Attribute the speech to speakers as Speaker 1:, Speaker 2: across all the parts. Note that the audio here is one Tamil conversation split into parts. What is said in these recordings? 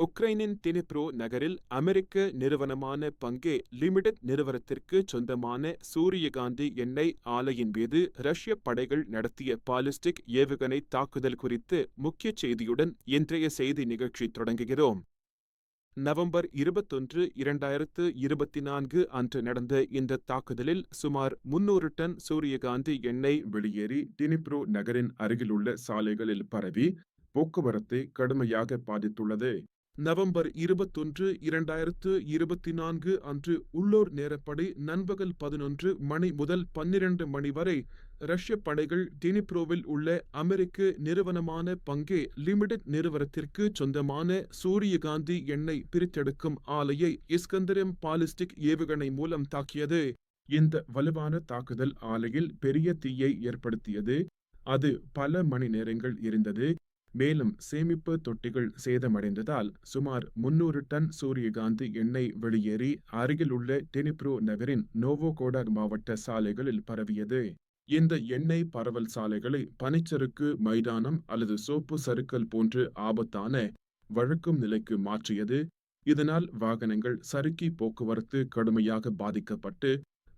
Speaker 1: உக்ரைனின் டினிப்ரோ நகரில் அமெரிக்க நிறுவனமான பங்கே லிமிடெட் நிறுவனத்திற்கு சொந்தமான சூரியகாந்தி எண்ணெய் ஆலையின் மீது ரஷ்ய படைகள் நடத்திய பாலிஸ்டிக் ஏவுகணை தாக்குதல் குறித்து முக்கிய செய்தியுடன் இன்றைய செய்தி நிகழ்ச்சி தொடங்குகிறோம். நவம்பர் 21, 2024 அன்று நடந்த இந்த தாக்குதலில் சுமார் 300 டன் சூரியகாந்தி எண்ணெய் வெளியேறி டினிப்ரோ நகரின் அருகிலுள்ள சாலைகளில் பரவி போக்குவரத்தை கடுமையாக பாதித்துள்ளது. நவம்பர் 21, 2024 அன்று உள்ளூர் நேரப்படி நண்பகல் 11 மணி முதல் 12 மணி வரை ரஷ்ய படைகள் டினிப்ரோவில் உள்ள அமெரிக்க நிறுவனமான பங்கே லிமிடெட் நிறுவனத்திற்கு சொந்தமான சூரியகாந்தி எண்ணெய் பிரித்தெடுக்கும் ஆலையை இஸ்கந்தரம் பாலிஸ்டிக் ஏவுகணை மூலம் தாக்கியது. இந்த வலுவான தாக்குதல் ஆலையில் பெரிய தீயை ஏற்படுத்தியது. அது பல மணி நேரங்கள் எரிந்தது. மேலும் சேமிப்பு தொட்டிகள் சேதமடைந்ததால் சுமார் 300 டன் சூரியகாந்தி எண்ணெய் வெளியேறி அருகிலுள்ள டினிப்ரோ நகரின் நோவோகோடாக் மாவட்ட சாலைகளில் பரவியது. இந்த எண்ணெய் பரவல் சாலைகளை பனிச்சறுக்கு மைதானம் அல்லது சோப்பு சறுக்கல் போன்று ஆபத்தான வழுக்கும் நிலைக்கு மாற்றியது. இதனால் வாகனங்கள் சறுக்கி போக்குவரத்து கடுமையாக பாதிக்கப்பட்டு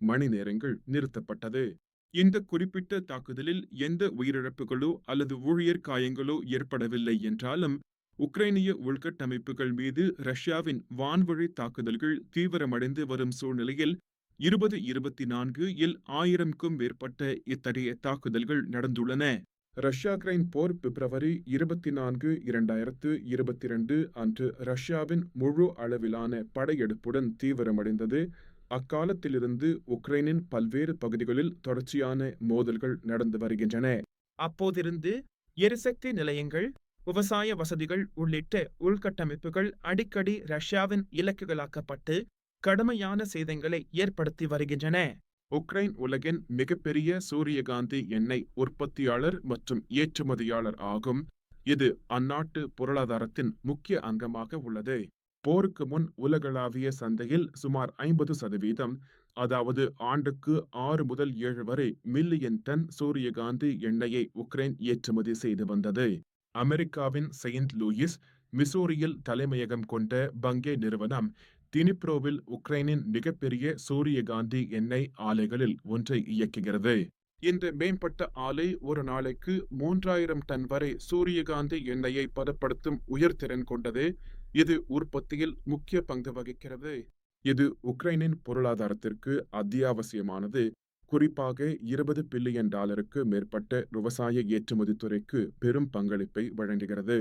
Speaker 1: மணி நேரங்கள் நிறுத்தப்பட்டது. இந்த குறிப்பிட்ட தாக்குதலில் எந்த உயிரிழப்புகளோ அல்லது ஊழியர் காயங்களோ ஏற்படவில்லை என்றாலும் உக்ரைனிய உள்கட்டமைப்புகள் மீது ரஷ்யாவின் வான்வழி தாக்குதல்கள் தீவிரமடைந்து வரும் சூழ்நிலையில் 2024 இல் 1000க்கும் மேற்பட்ட இத்தகைய தாக்குதல்கள் நடந்துள்ளன. ரஷ்யா உக்ரைன் போர் பிப்ரவரி 24, 2022 அன்று ரஷ்யாவின் முழு அளவிலான படையெடுப்புடன் தீவிரமடைந்தது. அக்காலத்திலிருந்து உக்ரைனின் பல்வேறு பகுதிகளில் தொடர்ச்சியான மோதல்கள் நடந்து வருகின்றன. அப்போதிருந்து எரிசக்தி நிலையங்கள், விவசாய வசதிகள் உள்ளிட்ட உள்கட்டமைப்புகள் அடிக்கடி ரஷ்யாவின் இலக்குகளாக்கப்பட்டு கடுமையான சேதங்களை ஏற்படுத்தி வருகின்றன. உக்ரைன் உலகின் மிகப்பெரிய சூரியகாந்தி எண்ணெய் உற்பத்தியாளர் மற்றும் ஏற்றுமதியாளர் ஆகும். இது அந்நாட்டு பொருளாதாரத்தின் முக்கிய அங்கமாக உள்ளது. போருக்கு முன் உலகளாவிய சந்தையில் சுமார் 50%, அதாவது ஆண்டுக்கு 6 முதல் 7 வரை மில்லியன் டன் சூரியகாந்தி எண்ணெயை உக்ரைன் ஏற்றுமதி செய்து வந்தது. அமெரிக்காவின் செயின்ட் லூயிஸ், மிசோரியில் தலைமையகம் கொண்ட பங்கே நிறுவனம் டினிப்ரோவில் உக்ரைனின் மிகப்பெரிய சூரியகாந்தி எண்ணெய் ஆலைகளில் ஒன்றை இயக்குகிறது. இந்த மேம்பட்ட ஆலை ஒரு நாளைக்கு 3000 டன் வரை சூரியகாந்தி எண்ணெயை பதப்படுத்தும் உயர்திறன் கொண்டது. இது உற்பத்தியில் முக்கிய பங்கு வகிக்கிறது. இது உக்ரைனின் பொருளாதாரத்திற்கு அத்தியாவசியமானது. குறிப்பாக $20 பில்லியன் மேற்பட்ட விவசாய ஏற்றுமதி துறைக்கு பெரும் பங்களிப்பை வழங்குகிறது.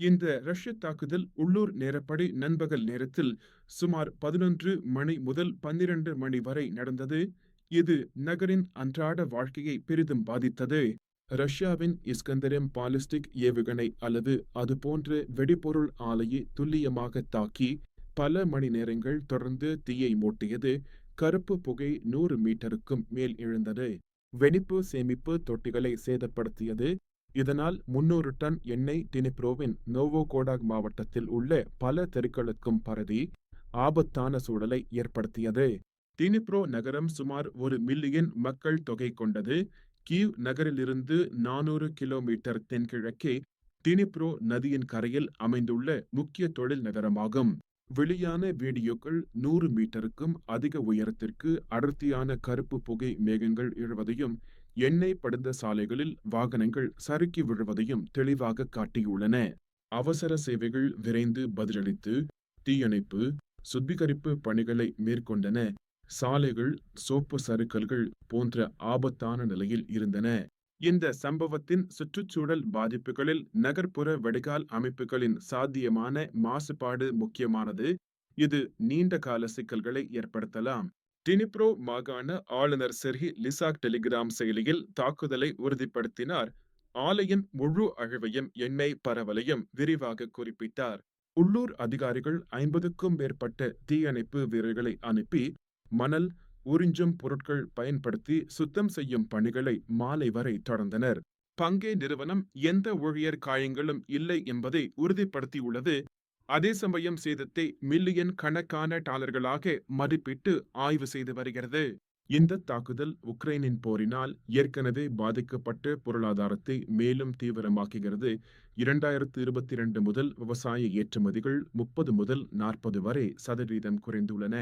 Speaker 1: இந்த ரஷ்ய தாக்குதல் உள்ளூர் நேரப்படி நண்பகல் நேரத்தில் சுமார் 11 மணி முதல் 12 மணி வரை நடந்தது. இது நகரின் அன்றாட வாழ்க்கையை பெரிதும் பாதித்தது. ரஷ்யாவின் இஸ்கந்தரம் பாலிஸ்டிக் ஏவுகணை அல்லது அது போன்ற வெடிபொருள் ஆலையை துல்லியமாக தாக்கி பல மணி நேரங்கள் தொடர்ந்து தீயை மூட்டியது. கருப்பு புகை 100 மீட்டருக்கும் மேல் எழுந்தது. வெடிப்பு சேமிப்பு தொட்டிகளை சேதப்படுத்தியது. இதனால் 300 டன் எண்ணெய் டினிப்ரோவின் நோவோகோடாக் மாவட்டத்தில் உள்ள பல தெருக்களுக்கும் பரவி ஆபத்தான சூழலை ஏற்படுத்தியது. டினிப்ரோ நகரம் சுமார் 1 மில்லியன் மக்கள் தொகை கொண்டது. கீவ் நகரிலிருந்து 400 கிலோமீட்டர் தென்கிழக்கே டினிப்ரோ நதியின் கரையில் அமைந்துள்ள முக்கிய தொழில் நகரமாகும். வெளியான வீடியோக்கள் 100 மீட்டருக்கும் அதிக உயரத்திற்கு அடர்த்தியான கருப்பு புகை மேகங்கள் எழுவதையும் எண்ணெய் படிந்த சாலைகளில் வாகனங்கள் சறுக்கி விழுவதையும் தெளிவாக காட்டியுள்ளன. அவசர சேவைகள் விரைந்து பதிலளித்து தீயணைப்பு, சுத்திகரிப்பு பணிகளை மேற்கொண்டன. சாலைகள் சோப்பு சறுக்கல்கள் போன்ற ஆபத்தான நிலையில் இருந்தன. இந்த சம்பவத்தின் சுற்றுச்சூழல் பாதிப்புகளில் நகர்ப்புற வடிகால் அமைப்புகளின் சாத்தியமான மாசுபாடு முக்கியமானது. இது நீண்ட கால சிக்கல்களை ஏற்படுத்தலாம். டினிப்ரோ மாகாண ஆளுநர் செர்ஹி லிசாக் டெலிகிராம் செயலியில் தாக்குதலை உறுதிப்படுத்தினார். ஆலையின் முழு அழிவையும் எண்ணெய் பரவலையும் விரிவாக குறிப்பிட்டார். உள்ளூர் அதிகாரிகள் 50க்கும் மேற்பட்ட தீயணைப்பு வீரர்களை அனுப்பி மணல், உறிஞ்சும் பொருட்கள் பயன்படுத்தி சுத்தம் செய்யும் பணிகளை மாலை வரை தொடர்ந்தனர். பங்கே நிறுவனம் எந்த ஊழியர் காயங்களும் இல்லை என்பதை உறுதிப்படுத்தியுள்ளது. அதே சமயம் சேதத்தை மில்லியன் கணக்கான டாலர்களாக மதிப்பிட்டு ஆய்வு செய்து வருகிறது. இந்த தாக்குதல் உக்ரைனின் போரினால் ஏற்கனவே பாதிக்கப்பட்ட பொருளாதாரத்தை மேலும் தீவிரமாக்குகிறது. 2022 முதல் விவசாய ஏற்றுமதிகள் 30 முதல் 40 வரை சதவீதம் குறைந்துள்ளன.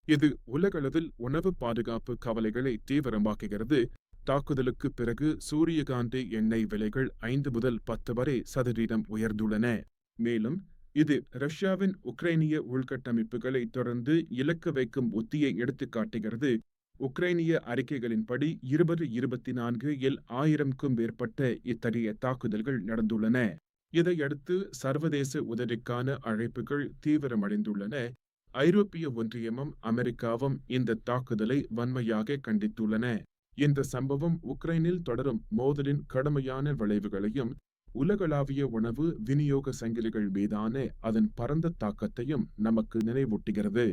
Speaker 1: இது உலகளவில் உணவு பாதுகாப்பு கவலைகளை தீவிரமாக்குகிறது. தாக்குதலுக்கு பிறகு சூரியகாந்தி எண்ணெய் விலைகள் 5 முதல் 10 வரை சதவீதம் உயர்ந்துள்ளன. மேலும் இது ரஷ்யாவின் உக்ரைனிய உள்கட்டமைப்புகளை தொடர்ந்து இலக்கு வைக்கும் உத்தியை எடுத்துக்காட்டுகிறது. உக்ரைனிய அறிக்கைகளின்படி 2024 இல் 1000க்கும் மேற்பட்ட இத்தகைய தாக்குதல்கள் நடந்துள்ளன. இதையடுத்து சர்வதேச உதவிக்கான அழைப்புகள் தீவிரமடைந்துள்ளன. ஐரோப்பிய ஒன்றியமும் அமெரிக்காவும் இந்த தாக்குதலை வன்மையாக கண்டித்துள்ளன. இந்த சம்பவம் உக்ரைனில் தொடரும் மோதலின் கடுமையான விளைவுகளையும் உலகளாவிய உணவு விநியோக சங்கிலிகள் மீதான அதன் பரந்த தாக்கத்தையும் நமக்கு நினைவூட்டுகிறது.